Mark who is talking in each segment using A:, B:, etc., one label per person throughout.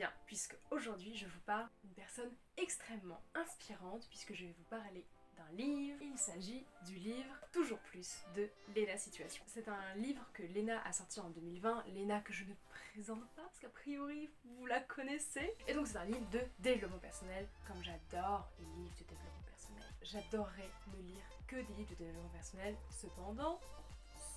A: bien, puisque aujourd'hui je vous parle d'une personne extrêmement inspirante, puisque je vais vous parler d'un livre. Il s'agit du livre Toujours plus de Léna Situation. C'est un livre que Léna a sorti en 2020, Léna que je ne présente pas parce qu'a priori vous la connaissez. Et donc c'est un livre de développement personnel, comme j'adore les livres de développement personnel. J'adorerais ne lire que des livres de développement personnel, cependant,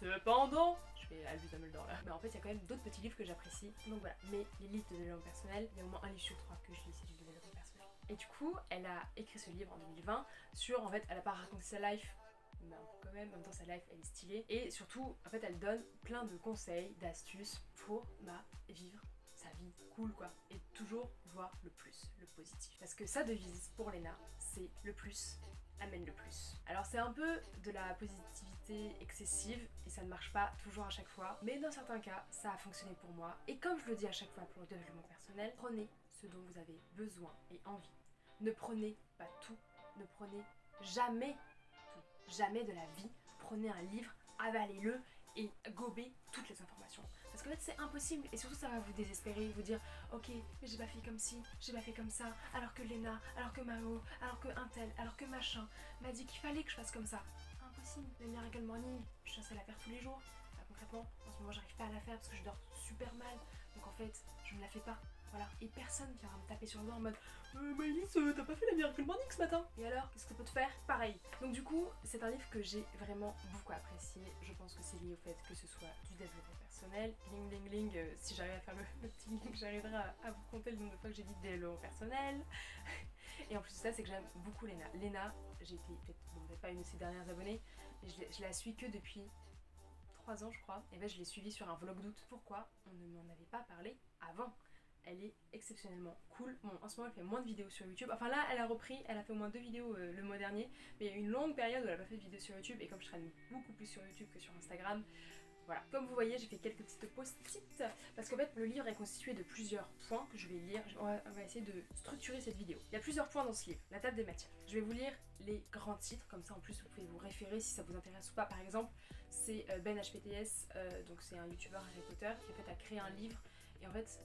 A: je vais à lui Dumbledore là. Mais en fait, il y a quand même d'autres petits livres que j'apprécie. Donc voilà, mais les livres de développement personnel, il y a au moins un livre sur 3 que je lis, c'est du développement personnel. Et du coup, elle a écrit ce livre en 2020 sur, en fait, elle a pas raconté sa life, mais quand même, en même temps sa life elle est stylée. Et surtout, en fait, elle donne plein de conseils, d'astuces pour vivre sa vie cool quoi. Et toujours voir le plus, le positif. Parce que sa devise pour Léna, c'est le plus amène le plus. Alors c'est un peu de la positivité excessive et ça ne marche pas toujours à chaque fois, mais dans certains cas ça a fonctionné pour moi. Et comme je le dis à chaque fois pour le développement personnel, prenez ce dont vous avez besoin et envie. Ne prenez pas tout, ne prenez jamais tout, jamais de la vie. Prenez un livre, avalez-le et gobez toutes les informations. Parce qu'en fait c'est impossible et surtout ça va vous désespérer, vous dire ok mais j'ai pas fait comme ci, j'ai pas fait comme ça, alors que Léna, alors que Mao, alors que un tel, alors que machin m'a dit qu'il fallait que je fasse comme ça. Impossible. Le Miracle Morning, je suis censée la faire tous les jours. Bah, concrètement, en ce moment j'arrive pas à la faire parce que je dors super mal. Donc en fait, je ne la fais pas. Voilà. Et personne viendra me taper sur le dos en mode Maëlys, t'as pas fait la Miracle Morning ce matin? Et alors, qu'est-ce que ça peut te faire? Pareil. Donc du coup, c'est un livre que j'ai vraiment beaucoup apprécié. Je pense que c'est lié au fait que ce soit du développement personnel. Ling ling ling, si j'arrive à faire le petit link, j'arriverai à vous compter le nombre de fois que j'ai dit développement personnel. Et en plus de ça, c'est que j'aime beaucoup Léna. Léna, j'ai été peut-être pas une de ses dernières abonnées, mais je la suis que depuis 3 ans je crois. Et ben je l'ai suivie sur un vlog d'août. Pourquoi on ne m'en avait pas parlé avant? Elle est exceptionnellement cool. Bon, en ce moment elle fait moins de vidéos sur YouTube. Enfin là elle a repris, elle a fait au moins 2 vidéos le mois dernier. Mais il y a eu une longue période où elle n'a pas fait de vidéos sur YouTube. Et comme je traîne beaucoup plus sur YouTube que sur Instagram, voilà. Comme vous voyez, j'ai fait quelques petites post-it parce qu'en fait le livre est constitué de plusieurs points que je vais lire. On va essayer de structurer cette vidéo. Il y a plusieurs points dans ce livre. La table des matières. Je vais vous lire les grands titres, comme ça en plus vous pouvez vous référer si ça vous intéresse ou pas. Par exemple, c'est Ben HPTS, donc c'est un youtubeur Harry Potter qui en fait a créé un livre. Et en fait,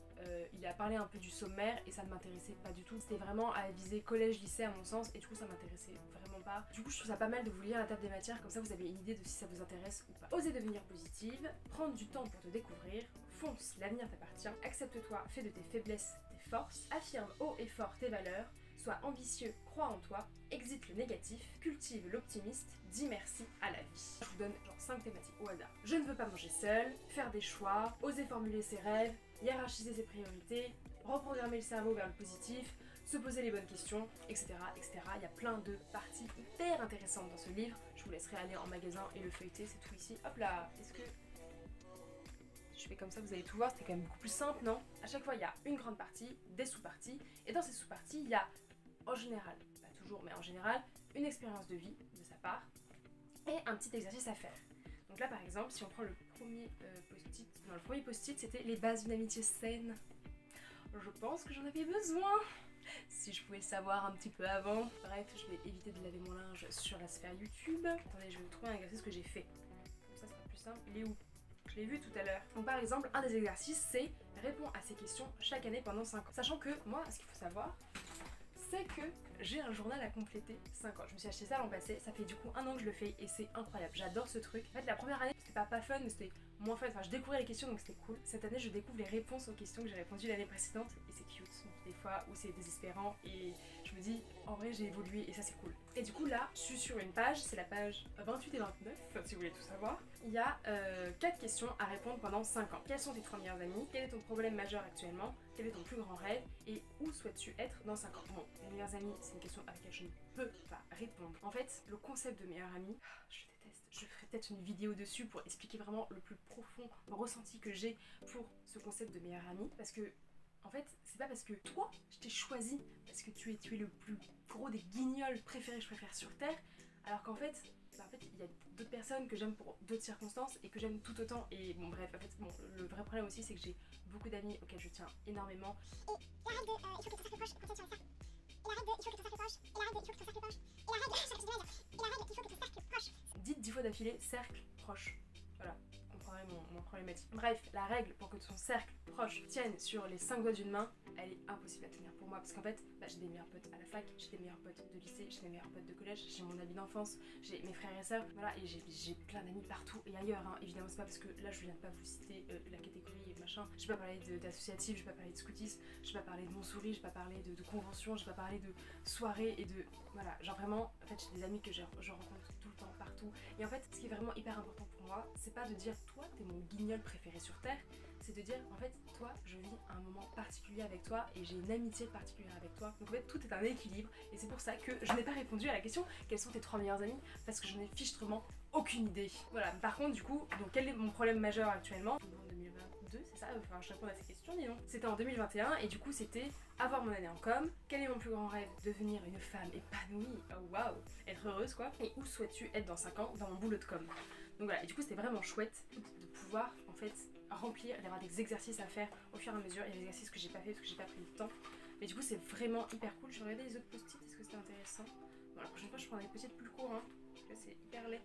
A: il a parlé un peu du sommaire et ça ne m'intéressait pas du tout. C'était vraiment à viser collège-lycée à mon sens et du coup ça m'intéressait vraiment pas. Du coup je trouve ça pas mal de vous lire la table des matières, comme ça vous avez une idée de si ça vous intéresse ou pas. Oser devenir positive, prendre du temps pour te découvrir, fonce, l'avenir t'appartient, accepte-toi, fais de tes faiblesses tes forces, affirme haut et fort tes valeurs, sois ambitieux, crois en toi, exite le négatif, cultive l'optimiste, dis merci à la vie. Je vous donne genre 5 thématiques au hasard. Je ne veux pas manger seul, faire des choix, oser formuler ses rêves, hiérarchiser ses priorités, reprogrammer le cerveau vers le positif, se poser les bonnes questions, etc. etc. Il y a plein de parties hyper intéressantes dans ce livre. Je vous laisserai aller en magasin et le feuilleter, c'est tout ici. Hop là, est-ce que... je fais comme ça, vous allez tout voir, c'était quand même beaucoup plus simple, non? À chaque fois, il y a une grande partie, des sous-parties, et dans ces sous-parties, il y a, en général, pas toujours, mais en général, une expérience de vie de sa part, et un petit exercice à faire. Donc là, par exemple, si on prend le premier post-it, non, le premier post-it, c'était les bases d'une amitié saine. Je pense que j'en avais besoin, si je pouvais le savoir un petit peu avant. Bref, je vais éviter de laver mon linge sur la sphère YouTube. Attendez, je vais vous trouver un exercice que j'ai fait. Comme ça sera plus simple. Il est où? Je l'ai vu tout à l'heure. Donc par exemple, un des exercices, c'est répondre à ces questions chaque année pendant 5 ans. Sachant que moi, ce qu'il faut savoir, c'est que j'ai un journal à compléter 5 ans. Je me suis acheté ça l'an passé, ça fait du coup 1 an que je le fais et c'est incroyable. J'adore ce truc. En fait, la première année, c'était pas fun, mais c'était moins fun. Enfin, je découvrais les questions donc c'était cool. Cette année, je découvre les réponses aux questions que j'ai répondues l'année précédente et c'est cute. Donc, des fois où c'est désespérant et je me dis, en vrai, j'ai évolué et ça, c'est cool. Et du coup, là, je suis sur une page, c'est la page 28 et 29, si vous voulez tout savoir. Il y a 4 questions à répondre pendant 5 ans. Quels sont tes 3 meilleurs amis? Quel est ton problème majeur actuellement? Quel est ton plus grand rêve? Et où souhaites-tu être dans 5 ans? Bon, les meilleurs amis, c'est une question à laquelle je ne peux pas répondre. En fait, le concept de meilleur ami, je déteste. Je ferai peut-être une vidéo dessus pour expliquer vraiment le plus profond ressenti que j'ai pour ce concept de meilleur ami. Parce que, en fait, c'est pas parce que toi, je t'ai choisi, parce que tu es le plus gros des guignols préférés que je préfère sur Terre, alors qu'en fait, il y a d'autres personnes que j'aime pour d'autres circonstances et que j'aime tout autant. Et bon, bref, en fait, bon, le vrai problème aussi, c'est que j'ai beaucoup d'amis auxquels je tiens énormément. Et la règle de il faut que ton cercle proche contienne sur ça. Et la règle de il faut que ton cercle proche. Et la règle de il faut que ton cercle proche. Et la règle, et la règle il faut que ton cercle proche. Dites 10 fois d'affilée cercle proche. Voilà, vous comprendrez mon problématique. Bref, la règle pour que ton cercle proche tienne sur les 5 doigts d'une main, elle elle est impossible à tenir pour moi parce qu'en fait j'ai des meilleurs potes à la fac, j'ai des meilleurs potes de lycée, j'ai des meilleurs potes de collège, j'ai mon ami d'enfance, j'ai mes frères et sœurs, voilà, et j'ai plein d'amis partout et ailleurs, hein. Évidemment c'est pas parce que là je viens de pas vous citer la catégorie et machin, je vais pas parler d'associatif, je vais pas parler de scoutisme, je vais pas parler de Montsouris, je vais pas parler de convention, je vais pas parler de soirée et de... Voilà, genre vraiment, en fait j'ai des amis que je rencontre tout le temps, partout, et en fait ce qui est vraiment hyper important pour moi, c'est pas de dire toi t'es mon guignol préféré sur terre, c'est de dire en fait toi je vis un moment particulier avec toi et j'ai une amitié particulière avec toi, donc en fait tout est un équilibre et c'est pour ça que je n'ai pas répondu à la question quels sont tes 3 meilleurs amis parce que je n'ai fichtrement aucune idée. Voilà, par contre du coup, donc quel est mon problème majeur actuellement en 2022, c'est ça, enfin je réponds à ces questions dis donc. C'était en 2021 et du coup c'était avoir mon année en com, quel est mon plus grand rêve, devenir une femme épanouie, oh waouh, être heureuse quoi, et où souhaites-tu être dans 5 ans dans mon boulot de com. Donc voilà, et du coup c'était vraiment chouette de pouvoir en fait remplir, d'avoir des exercices à faire au fur et à mesure. Il y a des exercices que j'ai pas fait parce que j'ai pas pris le temps. Mais du coup c'est vraiment hyper cool. Je vais regarder les autres post-it, est-ce que c'était intéressant? Bon la prochaine fois je prendrai des post-it plus courts hein. Parce que là c'est hyper laid.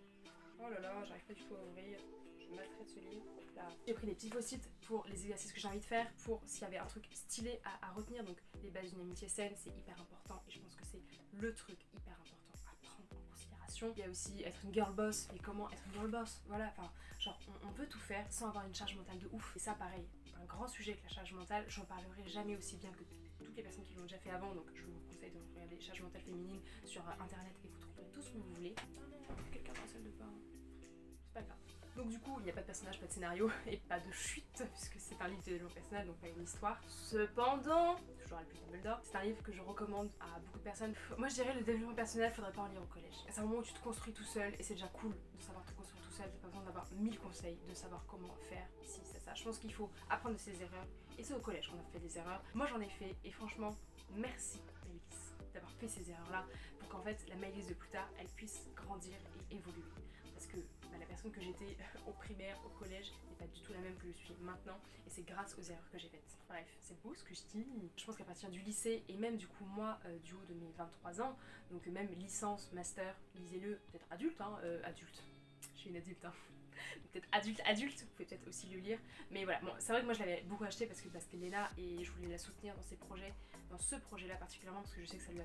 A: Oh là là, j'arrive pas du tout à ouvrir. Je maltraite ce livre. Là. J'ai pris des petits post-it pour les exercices que j'ai envie de faire, pour s'il y avait un truc stylé à retenir. Donc les bases d'une amitié saine, c'est hyper important. Et je pense que c'est le truc hyper important à prendre en considération. Il y a aussi être une girl boss. Et comment être une girl boss? Voilà, enfin, genre on peut tout faire sans avoir une charge mentale de ouf. Et ça pareil, un grand sujet avec la charge mentale, j'en parlerai jamais aussi bien que toutes les personnes qui l'ont déjà fait avant, donc je vous conseille de regarder charge mentale féminine sur internet et vous trouverez tout ce que vous voulez. Ah non, quelqu'un dans la salle de bain. C'est pas grave. Donc du coup, il n'y a pas de personnage, pas de scénario et pas de chute, puisque c'est un livre de développement personnel, donc pas une histoire. Cependant, toujours le plus Dumbledore, c'est un livre que je recommande à beaucoup de personnes. Moi je dirais le développement personnel, faudrait pas en lire au collège. C'est un moment où tu te construis tout seul et c'est déjà cool de savoir te construire tout seul, t'as pas besoin d'avoir 1000 conseils, de savoir comment faire ici, c'est ça. Je pense qu'il faut apprendre de ses erreurs et c'est au collège qu'on a fait des erreurs. Moi j'en ai fait et franchement, merci Maëlys d'avoir fait ces erreurs-là pour qu'en fait la Maëlys de plus tard, elle puisse grandir et évoluer. Parce que la personne que j'étais au primaire, au collège, n'est pas du tout la même que je suis maintenant et c'est grâce aux erreurs que j'ai faites. Bref, c'est beau ce que je dis. Je pense qu'à partir du lycée et même du coup moi, du haut de mes 23 ans, donc même licence, master, lisez-le, peut-être adulte, hein, adulte, je suis une adulte, hein. Peut-être adulte, vous pouvez peut-être aussi le lire, mais voilà, bon, c'est vrai que moi je l'avais beaucoup acheté parce que c'était Léna et je voulais la soutenir dans ses projets, dans ce projet là particulièrement parce que je sais que ça lui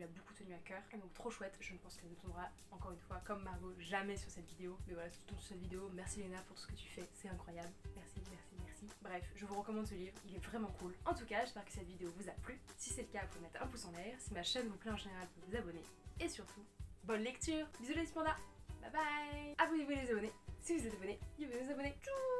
A: a beaucoup tenu à cœur, et donc trop chouette. Je ne pense qu'elle ne tombera encore une fois comme Margot jamais sur cette vidéo, mais voilà, c'est tout sur cette vidéo. Merci Léna pour tout ce que tu fais, c'est incroyable, merci, merci, merci. Bref, je vous recommande ce livre, il est vraiment cool. En tout cas, j'espère que cette vidéo vous a plu. Si c'est le cas, vous pouvez mettre un pouce en l'air. Si ma chaîne vous plaît en général, vous pouvez vous abonner, et surtout bonne lecture. Bisous les pandas, bye bye. Abonnez-vous les abonnés. Si vous êtes abonné, vous pouvez vous abonner. Tchou.